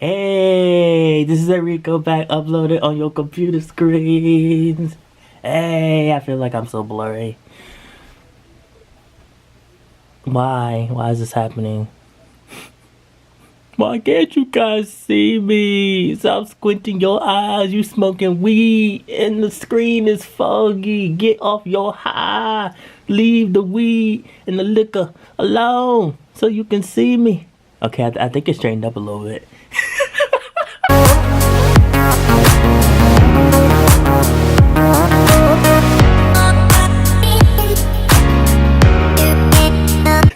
Hey, this is Erico back uploaded on your computer screens. Hey, I feel like I'm so blurry. Why? Why is this happening? Why can't you guys see me? Stop squinting your eyes. You smoking weed and the screen is foggy. Get off your high. Leave the weed and the liquor alone so you can see me. Okay, I think it straightened up a little bit.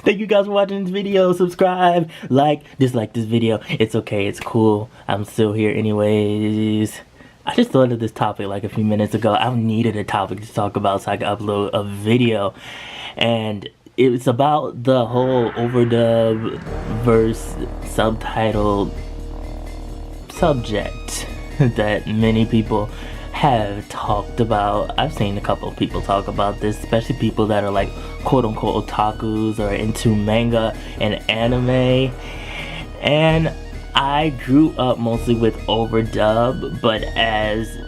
Thank you guys for watching this video. Subscribe, like, dislike this video. It's okay, it's cool. I'm still here anyways. I just thought of this topic like a few minutes ago. I needed a topic to talk about so I could upload a video. And it's about the whole overdub verse subtitle subject that many people have talked about. I've seen a couple of people talk about this, especially people that are like quote-unquote otakus or into manga and anime. And I grew up mostly with overdub, but as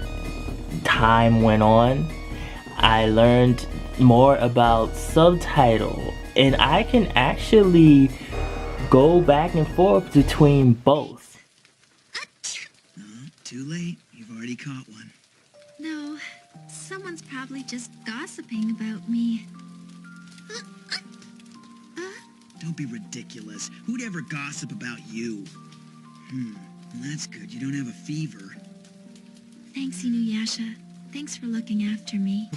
time went on, I learned more about subtitle, and I can actually go back and forth between both. Too late. You've already caught one. No, someone's probably just gossiping about me. Don't be ridiculous. Who'd ever gossip about you? Well, that's good. You don't have a fever. Thanks, Inuyasha. Thanks for looking after me.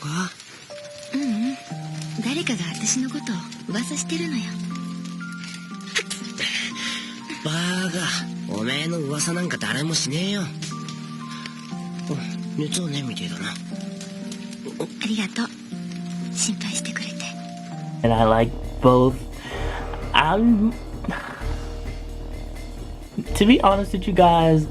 誰かが私のことを噂してるのよ。バーガー、おめえの噂なんか誰もしねえよ。熱はねみてえだな。ありがとう。心配してくれて。And I like both. To be honest with you guys,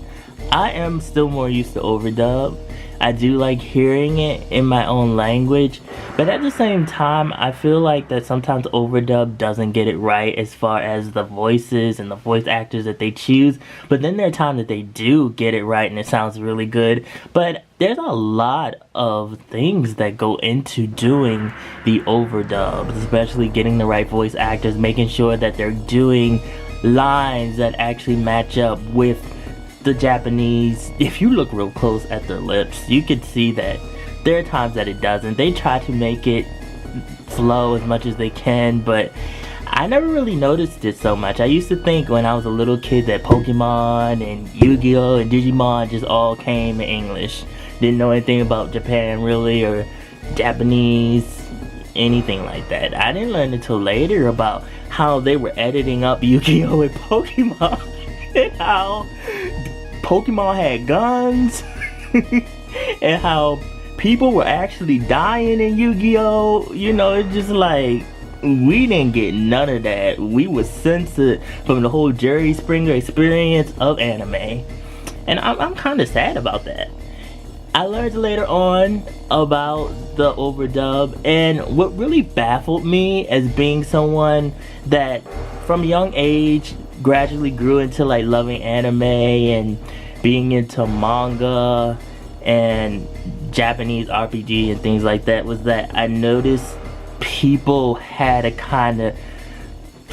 I am still more used to overdub. I do like hearing it in my own language, but at the same time, I feel like that sometimes overdub doesn't get it right as far as the voices and the voice actors that they choose. But then there are times that they do get it right and it sounds really good. But there's a lot of things that go into doing the overdubs, especially getting the right voice actors, making sure that they're doing lines that actually match up with the Japanese. If you look real close at their lips, you can see that there are times that it doesn't. They try to make it flow as much as they can, but I never really noticed it so much. I used to think when I was a little kid that Pokemon and Yu-Gi-Oh and Digimon just all came in English. Didn't know anything about Japan really, or Japanese, anything like that. I didn't learn until later about how they were editing up Yu-Gi-Oh and Pokemon and how Pokemon had guns and how people were actually dying in Yu-Gi-Oh. You know, it's just like, we didn't get none of that. We were censored from the whole Jerry Springer experience of anime. And I'm kind of sad about that. I learned later on about the overdub, and what really baffled me as being someone that from a young age gradually grew into like loving anime and being into manga and Japanese RPG and things like that, was that I noticed people had a kind of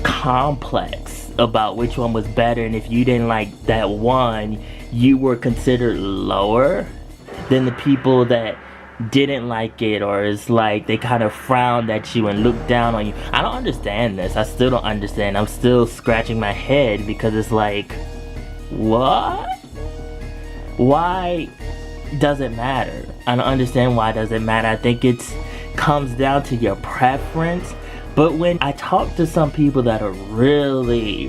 complex about which one was better, and if you didn't like that one, you were considered lower than the people that didn't like it, or it's like they kind of frowned at you and looked down on you. I don't understand this. I still don't understand. I'm still scratching my head because it's like, what? Why does it matter? I don't understand why does it matter. I think it comes down to your preference. But when I talk to some people that are really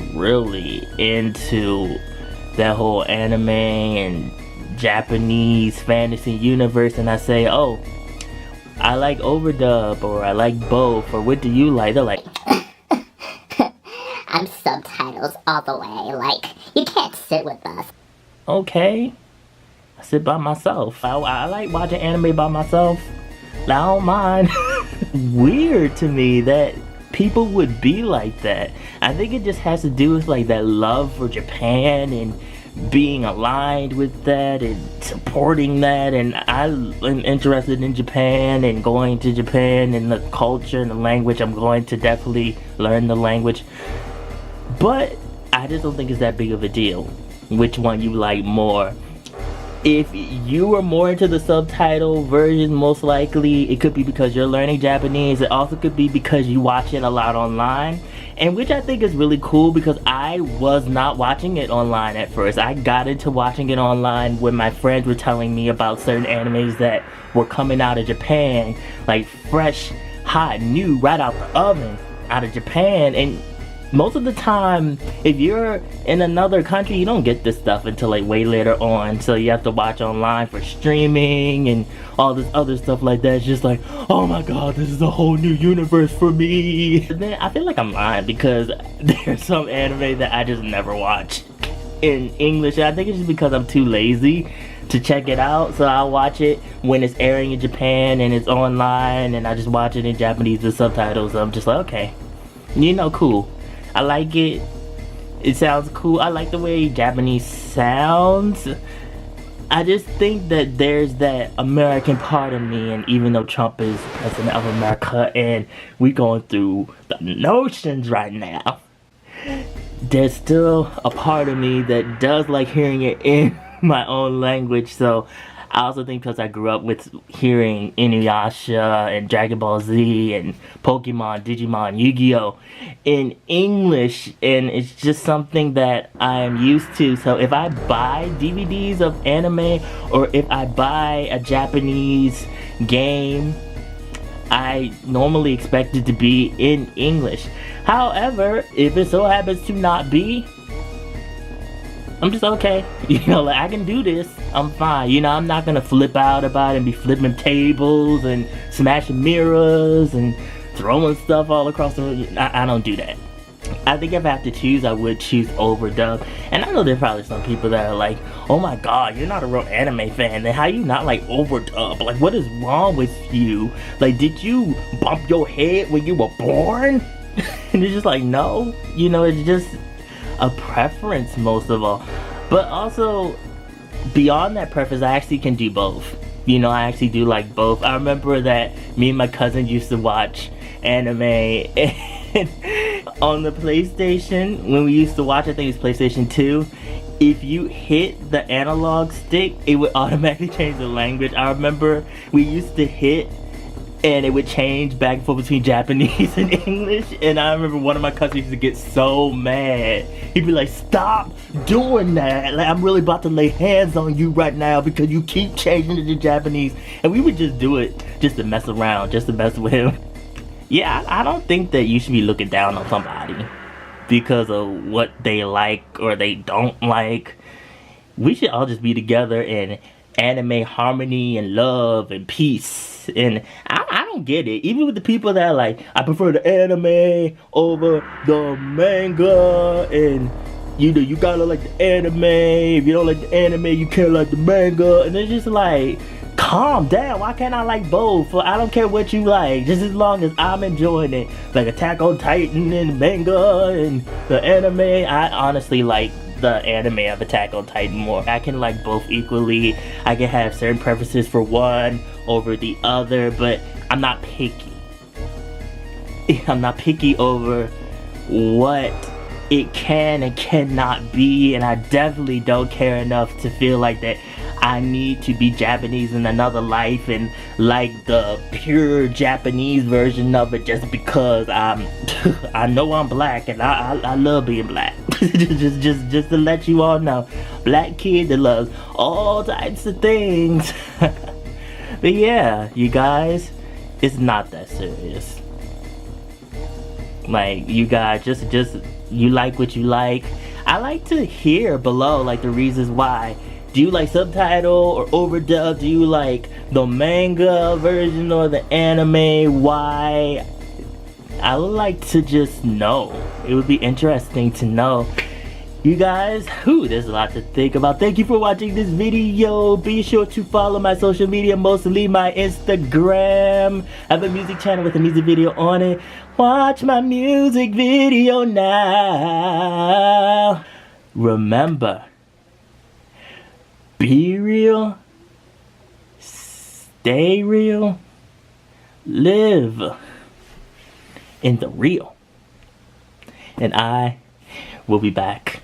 into that whole anime and Japanese fantasy universe, and I say, oh, I like overdub, or I like both, or what do you like? They're like, I'm subtitles all the way, like, you can't sit with us. Okay, I sit by myself. I like watching anime by myself. I don't mind. Weird to me that people would be like that. I think it just has to do with like that love for Japan and being aligned with that and supporting that, and I'm interested in Japan and going to Japan and the culture and the language. I'm going to definitely learn the language, but I just don't think it's that big of a deal which one you like more. If you were more into the subtitle version, most likely it could be because you're learning Japanese. It also could be because you watch it a lot online, and which I think is really cool because I was not watching it online at first. I got into watching it online when my friends were telling me about certain animes that were coming out of Japan, like fresh, hot, new, right out the oven out of Japan. And most of the time, if you're in another country, you don't get this stuff until like way later on, so you have to watch online for streaming and all this other stuff like that. It's just like, oh my god, this is a whole new universe for me. And then I feel like I'm lying because there's some anime that I just never watch in English, and I think it's just because I'm too lazy to check it out. So I watch it when it's airing in Japan and it's online, and I just watch it in Japanese with subtitles. So I'm just like, okay, you know, cool. I like it. It sounds cool. I like the way Japanese sounds. I just think that there's that American part of me, and even though Trump is president of America and we going through the notions right now, there's still a part of me that does like hearing it in my own language. So I also think because I grew up with hearing Inuyasha and Dragon Ball Z and Pokemon, Digimon, Yu-Gi-Oh! In English, and it's just something that I'm used to. So if I buy DVDs of anime or if I buy a Japanese game, I normally expect it to be in English. However, if it so happens to not be, I'm just okay. You know, like, I can do this. I'm fine. You know, I'm not gonna flip out about it and be flipping tables and smashing mirrors and throwing stuff all across the room. I don't do that. I think if I have to choose, I would choose overdub. And I know there's probably some people that are like, oh my god, you're not a real anime fan. Then how you not like overdub? Like, what is wrong with you? Like, did you bump your head when you were born? And it's just like, no. You know, it's just a preference most of all. But also, beyond that preference, I actually can do both. You know, I actually do like both. I remember that me and my cousin used to watch anime and on the PlayStation, when we used to watch, I think it's PlayStation 2, if you hit the analog stick, it would automatically change the language. I remember we used to hit and it would change back and forth between Japanese and English, and I remember one of my cousins used to get so mad. He'd be like, stop doing that, like, I'm really about to lay hands on you right now because you keep changing it to Japanese. And we would just do it just to mess around, just to mess with him. Yeah, I don't think that you should be looking down on somebody because of what they like or they don't like. We should all just be together in anime harmony and love and peace. And I don't get it. Even with the people that are like, I prefer the anime over the manga, and you know, you gotta like the anime. If you don't like the anime, you can't like the manga. And it's just like, calm down. Why can't I like both? I don't care what you like, just as long as I'm enjoying it. Like Attack on Titan and manga and the anime. I honestly like the anime of Attack on Titan more. I can like both equally. I can have certain preferences for one over the other, but I'm not picky. I'm not picky over what it can and cannot be, and I definitely don't care enough to feel like that I need to be Japanese in another life and like the pure Japanese version of it just because I know I'm black and I love being black. just to let you all know, black kid that loves all types of things. But yeah, you guys, it's not that serious. Like, you guys, just you like what you like. I like to hear below like the reasons why. Do you like subtitle or overdub? Do you like the manga version or the anime? Why? I would like to just know. It would be interesting to know. You guys, there's a lot to think about. Thank you for watching this video. Be sure to follow my social media, mostly my Instagram. I have a music channel with a music video on it. Watch my music video now. Remember, Be real. Stay real. Live in the real. And I will be back.